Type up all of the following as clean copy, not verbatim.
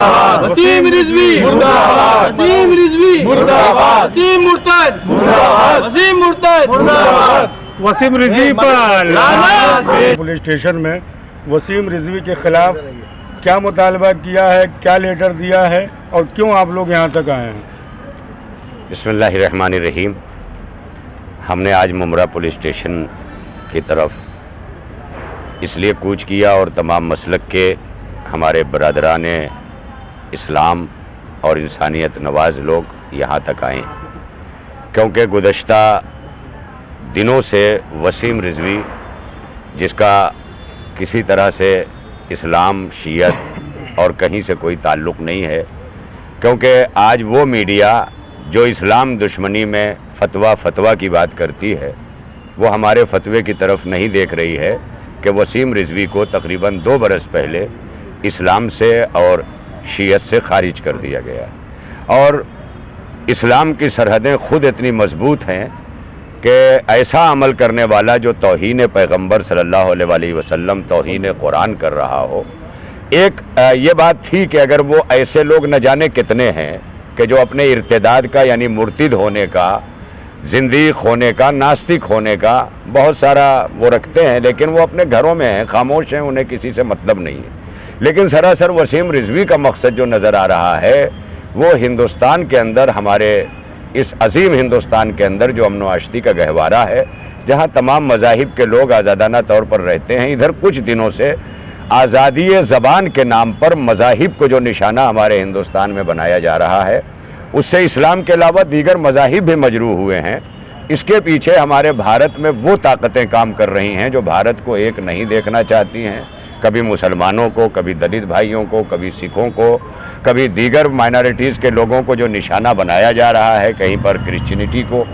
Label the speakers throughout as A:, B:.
A: वसीम रिजवी मुर्दाबाद, वसीम रिजवी मुर्दाबाद, वसीम मुर्तद मुर्दाबाद, वसीम मुर्तद मुर्दाबाद।
B: वसीम रिजवी पर लानत। पुलिस स्टेशन में वसीम रिजवी के खिलाफ क्या मुतालबा किया है, क्या लेटर दिया है और क्यों आप लोग यहाँ तक आए हैं?
C: बिस्मिल्लाहिर्रहमानिर्रहीम। हमने आज मुमरा पुलिस स्टेशन की तरफ इसलिए कूच किया और तमाम मसलक के हमारे बरदरान इस्लाम और इंसानियत नवाज लोग यहाँ तक आए क्योंकि गुज़श्ता दिनों से वसीम रिजवी, जिसका किसी तरह से इस्लाम, शियत और कहीं से कोई ताल्लुक़ नहीं है, क्योंकि आज वो मीडिया जो इस्लाम दुश्मनी में फतवा की बात करती है, वो हमारे फतवे की तरफ नहीं देख रही है कि वसीम रिजवी को तकरीबन 2 बरस पहले इस्लाम से और शियत से खारिज कर दिया गया और इस्लाम की सरहदें ख़ुद इतनी मजबूत हैं कि ऐसा अमल करने वाला जो तौहीन पैगंबर सल्लल्लाहु अलैहि वसल्लम, तौहीन कुरान कर रहा हो। एक ये बात थी कि अगर वो ऐसे लोग न जाने कितने हैं कि जो अपने इर्तिदाद का यानी मुर्तिद होने का, ज़िंदीक़ होने का, नास्तिक होने का बहुत सारा वो रखते हैं, लेकिन वो अपने घरों में हैं, खामोश हैं, उन्हें किसी से मतलब नहीं है। लेकिन सरासर वसीम रिजवी का मकसद जो नज़र आ रहा है वो हिंदुस्तान के अंदर, हमारे इस अजीम हिंदुस्तान के अंदर जो अमन व आशती का गहवारा है, जहाँ तमाम मज़ाहिब के लोग आज़ादाना तौर पर रहते हैं, इधर कुछ दिनों से आज़ादी ज़बान के नाम पर मज़ाहिब को जो निशाना हमारे हिंदुस्तान में बनाया जा रहा है, उससे इस्लाम के अलावा दीगर मज़ाहिब भी मजरूह हुए हैं। इसके पीछे हमारे भारत में वो ताकतें काम कर रही हैं जो भारत को एक नहीं देखना चाहती हैं। कभी मुसलमानों को, कभी दलित भाइयों को, कभी सिखों को, कभी दीगर माइनॉरिटीज़ के लोगों को जो निशाना बनाया जा रहा है, कहीं पर क्रिश्चियनिटी को।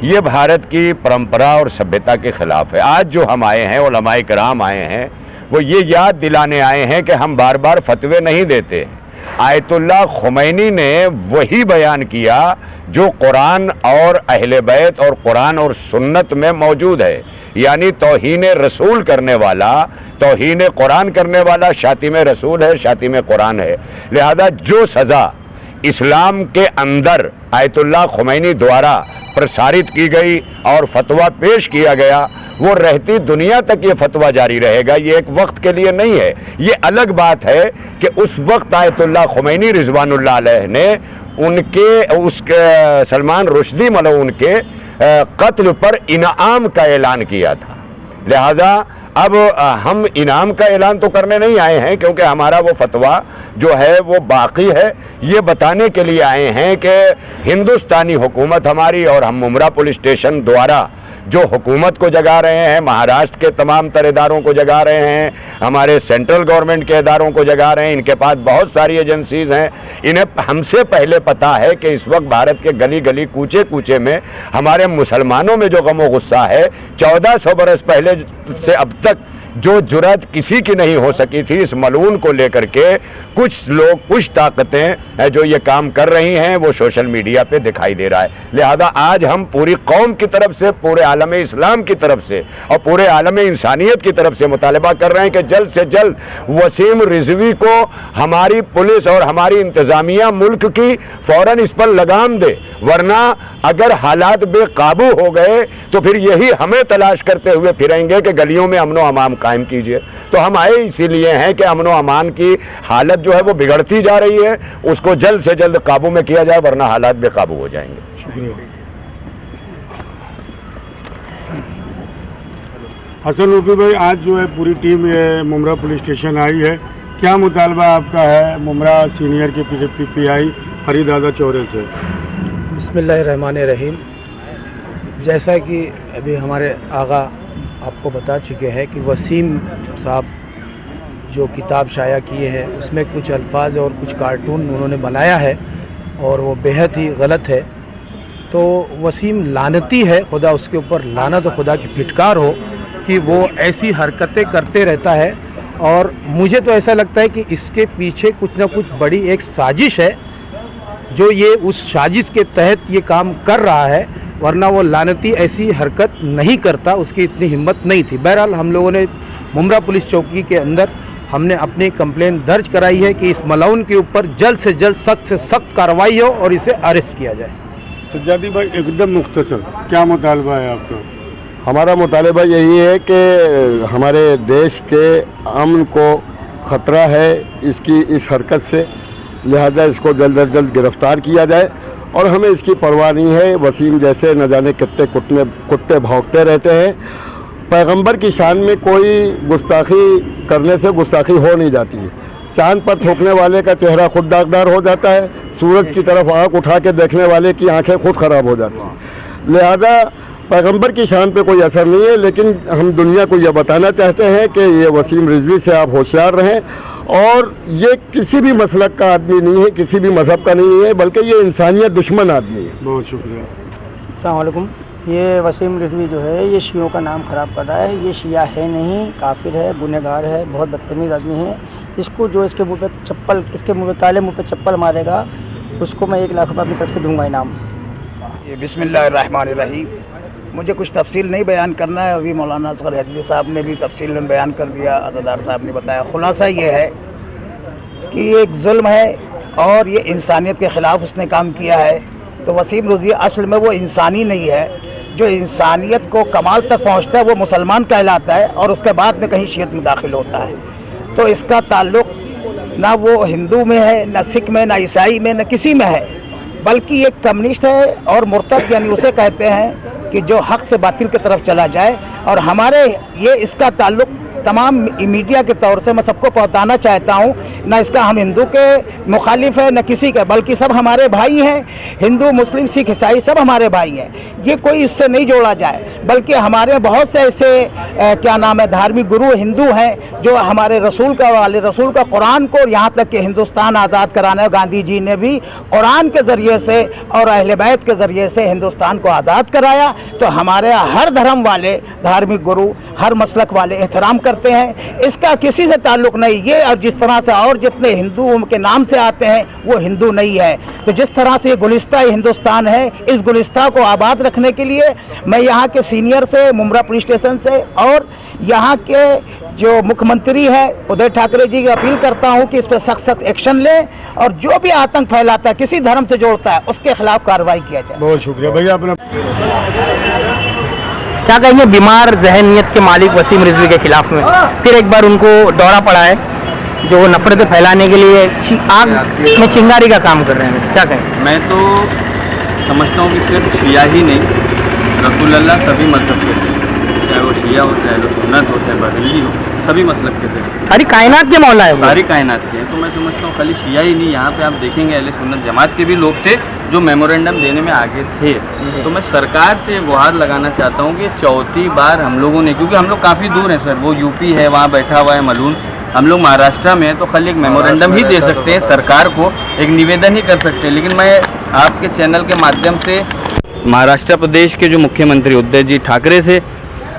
C: ये भारत की परंपरा और सभ्यता के ख़िलाफ़ है। आज जो हम आए हैं, उलमाए किराम आए हैं, वो ये याद दिलाने आए हैं कि हम बार बार फतवे नहीं देते। आयतुल्लाह खुमैनी ने वही बयान किया जो कुरान और अहले बैत और कुरान और सुन्नत में मौजूद है, यानी तौहीन रसूल करने वाला, तौहीन कुरान करने वाला शातिम रसूल है, शातिम कुरान है। लिहाजा जो सज़ा इस्लाम के अंदर आयतुल्लाह खुमैनी द्वारा प्रसारित की गई और फतवा पेश किया गया, वो रहती दुनिया तक ये फतवा जारी रहेगा। ये एक वक्त के लिए नहीं है। ये अलग बात है कि उस वक्त आयतुल्लाह खुमैनी रिजवानुल्लाह अलैह ने उसके सलमान रुश्दी मलऊन के कत्ल पर इनाम का ऐलान किया था। लिहाजा अब हम इनाम का ऐलान तो करने नहीं आए हैं, क्योंकि हमारा वो फतवा जो है वो बाकी है। ये बताने के लिए आए हैं कि हिंदुस्तानी हुकूमत हमारी और हम मुमरा पुलिस स्टेशन द्वारा जो हुकूमत को जगा रहे हैं, महाराष्ट्र के तमाम तर इदारों को जगा रहे हैं, हमारे सेंट्रल गवर्नमेंट के इदारों को जगा रहे हैं। इनके पास बहुत सारी एजेंसीज़ हैं। इन्हें हमसे पहले पता है कि इस वक्त भारत के गली गली, कूचे कूचे में हमारे मुसलमानों में जो गम व गुस्सा है, 1400 बरस पहले से अब तक जो जुर्रत किसी की नहीं हो सकी थी, इस मलून को लेकर के कुछ लोग, कुछ ताकतें जो ये काम कर रही हैं, वो सोशल मीडिया पे दिखाई दे रहा है। लिहाजा आज हम पूरी कौम की तरफ से, पूरे आलम इस्लाम की तरफ से और पूरे आलम इंसानियत की तरफ से मुतालबा कर रहे हैं कि जल्द से जल्द वसीम रिजवी को हमारी पुलिस और हमारी इंतज़ामिया मुल्क की फ़ौरन इस पर लगाम दे, वरना अगर हालात बेकाबू हो गए तो फिर यही हमें तलाश करते हुए फिरेंगे कि गलियों में अमन व अमान कायम कीजिए। तो हम आए इसीलिए हैं कि अमन व अमान की हालत जो है वो बिगड़ती जा रही है, उसको जल्द से जल्द काबू में किया जाए, वरना हालात बेकाबू हो जाएंगे।
B: शुक्रिया। हसन रूफी भाई, आज जो है पूरी टीम ये मुमरा पुलिस स्टेशन आई है, क्या मुतालबा आपका है मुमरा सीनियर के PI फरीदादा चौरे से?
D: बिस्मिल्लाहिर्रहमानिर्रहीम। जैसा कि अभी हमारे आगा आपको बता चुके हैं कि वसीम साहब जो किताब शाया किए हैं, उसमें कुछ अल्फाज और कुछ कार्टून उन्होंने बनाया है और वो बेहद ही गलत है। तो वसीम लानती है, खुदा उसके ऊपर लानत और खुदा की फिटकार हो कि वो ऐसी हरकतें करते रहता है। और मुझे तो ऐसा लगता है कि इसके पीछे कुछ ना कुछ बड़ी एक साजिश है, जो ये उस साजिश के तहत ये काम कर रहा है, वरना वो लानती ऐसी हरकत नहीं करता, उसकी इतनी हिम्मत नहीं थी। बहरहाल हम लोगों ने मुमरा पुलिस चौकी के अंदर हमने अपनी कंप्लेन दर्ज कराई है कि इस मलाउन के ऊपर जल्द से जल्द सख्त से सख्त कार्रवाई हो और इसे अरेस्ट किया जाए।
B: सज्जादी भाई एकदम मुख्तसर क्या मुतालबा है आपका?
E: हमारा मुतालबा यही है कि हमारे देश के अमन को ख़तरा है इसकी इस हरकत से, लिहाजा इसको जल्द अज जल्द गिरफ़्तार किया जाए और हमें इसकी परवाह नहीं है। वसीम जैसे न जाने कितने कुत्ते भौंकते रहते हैं। पैगंबर की शान में कोई गुस्ताखी करने से गुस्ताखी हो नहीं जाती है। चांद पर थूकने वाले का चेहरा खुद दागदार हो जाता है, सूरज की तरफ आँख उठा के देखने वाले की आंखें खुद ख़राब हो जाती हैं। लिहाजा पैगंबर की शान पे कोई असर नहीं है, लेकिन हम दुनिया को यह बताना चाहते हैं कि ये वसीम रिजवी से आप होशियार रहें और ये किसी भी मसलक का आदमी नहीं है, किसी भी मज़हब का नहीं है, बल्कि ये इंसानियत दुश्मन आदमी है।
B: बहुत शुक्रिया।
F: अस्सलाम वालेकुम। ये वसीम रिजवी जो है ये शियों का नाम ख़राब कर रहा है। ये शिया है नहीं, काफिर है, गुनहगार है, बहुत बदतमीज़ आदमी है। इसको जो इसके मुँह पे चप्पल, इसके मुँह पे काले मुँह पे चप्पल मारेगा उसको मैं 1 लाख रुपये अपनी तरफ से दूंगा इनाम।
G: ये बिस्मिल्लाहिर्रहमानिर्रहीम। मुझे कुछ तफसील नहीं बयान करना है, अभी मौलाना असगर हजवी साहब ने भी तफसीलन बयान कर दिया, अज़ादार साहब ने बताया। खुलासा ये है कि ये एक जुल्म है और ये इंसानियत के ख़िलाफ़ उसने काम किया है। तो वसीम रिजवी असल में वो इंसानी नहीं है। जो इंसानियत को कमाल तक पहुँचता है वो मुसलमान कहलाता है और उसके बाद में कहीं शियत में दाखिल होता है। तो इसका ताल्लुक़ ना वो हिंदू में है, ना सिख में, ना ईसाई में, ना किसी में है, बल्कि एक कम्युनिस्ट है और मुर्तद यानी उसे कहते हैं कि जो हक़ से बातिल की तरफ चला जाए। और हमारे ये इसका ताल्लुक़ तमाम मीडिया के तौर से मैं सबको बताना चाहता हूँ, ना इसका हम हिंदू के मुखालिफ है न किसी के, बल्कि सब हमारे भाई हैं। हिंदू, मुस्लिम, सिख, ईसाई सब हमारे भाई हैं। ये कोई इससे नहीं जोड़ा जाए, बल्कि हमारे बहुत से ऐसे क्या नाम है धार्मिक गुरु हिंदू हैं जो हमारे रसूल का कुरान को, यहाँ तक कि हिंदुस्तान आज़ाद कराने गांधी जी ने भी कुरान के ज़रिए से और अहले बैत के ज़रिए से हिंदुस्तान को आज़ाद कराया। तो हमारे हर धर्म वाले धार्मिक गुरु, हर मसलक वाले एहतराम करते हैं। इसका किसी से ताल्लुक़ नहीं। ये और जिस तरह से और जितने हिंदुओं के नाम से आते हैं वो हिंदू नहीं है। तो जिस तरह से ये गुलिस्ता हिंदुस्तान है, इस गुलिस्ता को आबाद रखने के लिए मैं यहाँ के सीनियर से, मुमरा पुलिस स्टेशन से और यहाँ के जो मुख्यमंत्री है उदय ठाकरे जी की अपील करता हूँ कि इस पर सख्त एक्शन लें और जो भी आतंक फैलाता है, किसी धर्म से जोड़ता है, उसके खिलाफ कार्रवाई किया जाए।
B: बहुत शुक्रिया भैया। अपना
H: क्या कहेंगे बीमार जहनियत के मालिक वसीम रिजवी के खिलाफ में फिर एक बार उनको दौरा पड़ा है, जो नफरत फैलाने के लिए आग में चिंगारी का काम कर रहे हैं, क्या कहें?
I: मैं तो समझता हूँ कि सिर्फ शिया ही नहीं, रसूलुल्लाह सभी मजहब के थे, चाहे वो शिया हो, चाहे वो सुन्नत हो, चाहे बरेलवी हो, सभी मसलक के थे।
H: सारी कायनात के मौला है,
I: सारी कायनात के हैं। तो मैं समझता हूँ खाली शिया ही नहीं, यहाँ पे आप देखेंगे अहले सुन्नत जमात के भी लोग थे जो मेमोरेंडम देने में आगे थे। तो मैं सरकार से गुहार लगाना चाहता हूँ कि चौथी बार हम लोगों ने, क्योंकि हम लोग काफ़ी दूर हैं सर, वो यूपी है, वहाँ बैठा हुआ है मलून, हम लोग महाराष्ट्र में हैं, तो खाली एक मेमोरेंडम ही दे सकते हैं, सरकार को एक निवेदन ही कर सकते हैं। लेकिन मैं आपके चैनल के माध्यम से महाराष्ट्र प्रदेश के जो मुख्यमंत्री उद्धव जी ठाकरे से,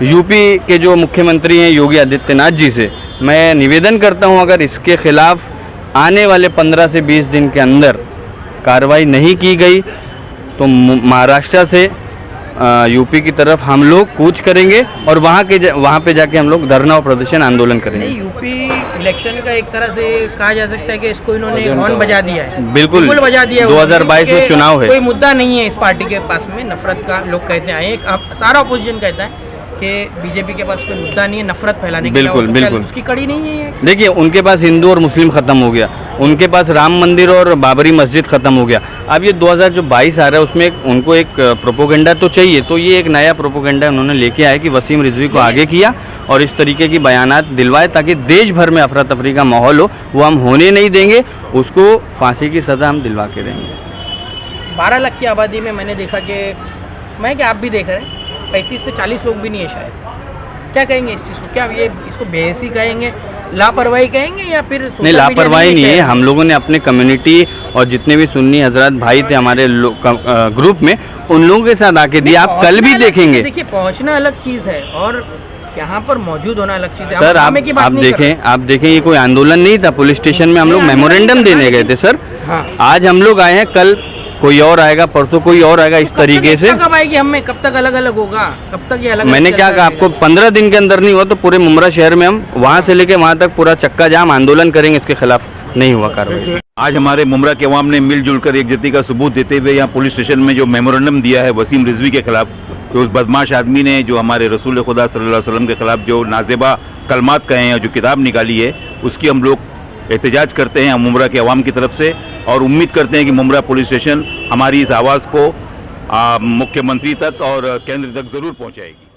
I: यूपी के जो मुख्यमंत्री हैं योगी आदित्यनाथ जी से मैं निवेदन करता हूं, अगर इसके खिलाफ आने वाले 15 से 20 दिन के अंदर कार्रवाई नहीं की गई तो महाराष्ट्र से यूपी की तरफ हम लोग कूच करेंगे और वहाँ पे जाके हम लोग धरना और प्रदर्शन आंदोलन करेंगे।
F: यूपी इलेक्शन का एक तरह से कहा जा सकता है कि इसको इन्होंने हॉर्न बजा दिया है।
I: बिल्कुल
F: बजा दिया।
I: 2022 में चुनाव है,
F: कोई मुद्दा नहीं है इस पार्टी के पास में, नफरत का लोग कहते हैं, सारा अपोजिशन कहता है कि बीजेपी के पास कोई मुद्दा नहीं है नफरत फैलाने के।
I: बिल्कुल बिल्कुल
F: उसकी कड़ी नहीं है।
I: देखिए उनके पास हिंदू और मुस्लिम खत्म हो गया, उनके पास राम मंदिर और बाबरी मस्जिद खत्म हो गया। अब ये 2022 आ रहा है, उसमें उनको एक प्रोपोगेंडा तो चाहिए, तो ये एक नया प्रोपोगेंडा उन्होंने लेके आया कि वसीम रिजवी को आगे किया और इस तरीके की बयानात दिलवाए ताकि देश भर में अफरा तफरी का माहौल हो, वो हम होने नहीं देंगे, उसको फांसी की सज़ा हम दिलवा के रहेंगे।
F: 12 लाख की आबादी में मैंने देखा कि आप भी देख रहे हैं 35 से 40 लोग भी नहीं है शायद। क्या कहेंगे इस चीज़ को? क्या ये इसको बेहसी कहेंगे, लापरवाही कहेंगे या फिर?
I: नहीं, लापरवाही नहीं है। हम लोगों ने अपने कम्युनिटी और जितने भी सुन्नी हजरत भाई थे हमारे ग्रुप में, उन लोगों के साथ आके दिया। आप कल भी देखेंगे।
F: देखिए पहुंचना अलग चीज़ है और यहाँ पर मौजूद होना अलग चीज़ है।
I: सर आप देखें ये कोई आंदोलन नहीं था, पुलिस स्टेशन में हम लोग मेमोरेंडम देने गए थे सर। हाँ। आज हम लोग आए हैं, कल कोई और आएगा, परसों कोई और आएगा, इस तरीके से।
H: कब आएगी हमें, कब तक अलग अलग होगा, कब तक ये अलग?
I: मैंने क्या कहा आपको, 15 दिन के अंदर नहीं हुआ तो पूरे मुमरा शहर में हम वहाँ से लेके वहाँ तक पूरा चक्का जाम आंदोलन करेंगे, इसके खिलाफ नहीं हुआ कार्रवाई।
J: आज हमारे मुमरा के अवाम ने मिलजुल कर एकजुटती का सबूत देते हुए यहाँ पुलिस स्टेशन में जो मेमोरेंडम दिया है वसीम रिजवी के खिलाफ, तो उस बदमाश आदमी ने जो हमारे रसूल खुदा सल्लल्लाहु अलैहि वसल्लम के खिलाफ जो नाज़ेबा कलमात कहे हैं, जो किताब निकाली है, उसकी हम लोग एहतजाज करते हैं मुमरा के अवाम की तरफ से, और उम्मीद करते हैं कि मुमरा पुलिस स्टेशन हमारी इस आवाज़ को मुख्यमंत्री तक और केंद्र तक ज़रूर पहुँचाएगी।